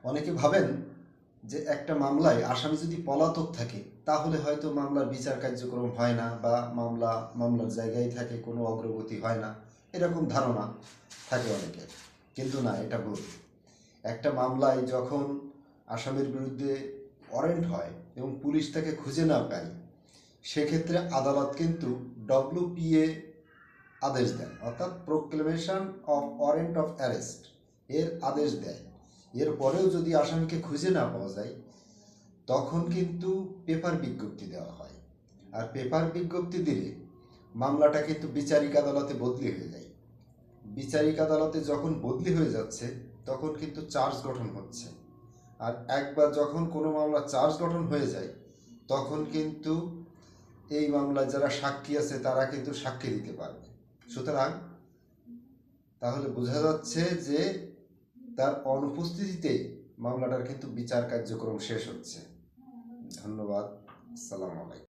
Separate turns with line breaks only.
অনেকে ভাবেন যে একটা মামলায় আসামি যদি পলাতক থাকে তাহলে হয়তো মামলার বিচার কার্যক্রম হয় না বা মামলার জায়গায় থাকে, কোনো অগ্রগতি হয় না, এরকম ধারণা থাকে অনেকের। কিন্তু না, এটা ভুল। একটা মামলায় যখন আসামির বিরুদ্ধে ওয়ারেন্ট হয় এবং পুলিশ তাকে খুঁজে না পায়, সেক্ষেত্রে আদালত কিন্তু ডব্লিউপিএ আদেশ দেন, অর্থাৎ proclamation of warrant of arrest এর আদেশ দেয়। এরপরেও যদি আসামিকে খুঁজে না পাওয়া যায় তখন কিন্তু পেপার বিজ্ঞপ্তি দেওয়া হয়। আর পেপার বিজ্ঞপ্তি দিলে মামলাটা কিন্তু বিচারিক আদালতে বদলি হয়ে যায়। বিচারিক আদালতে যখন বদলি হয়ে যাচ্ছে তখন কিন্তু চার্জ গঠন হচ্ছে। আর একবার যখন কোনো মামলা চার্জ গঠন হয়ে যায় তখন কিন্তু এই মামলায় যারা সাক্ষী আছে তারা কিন্তু সাক্ষী দিতে পারবে। সুতরাং তাহলে বোঝা যাচ্ছে যে তার অনুপস্থিতিতে মামলাটার কিন্তু বিচার কার্যক্রম শেষ হচ্ছে। ধন্যবাদ। আসসালামু আলাইকুম।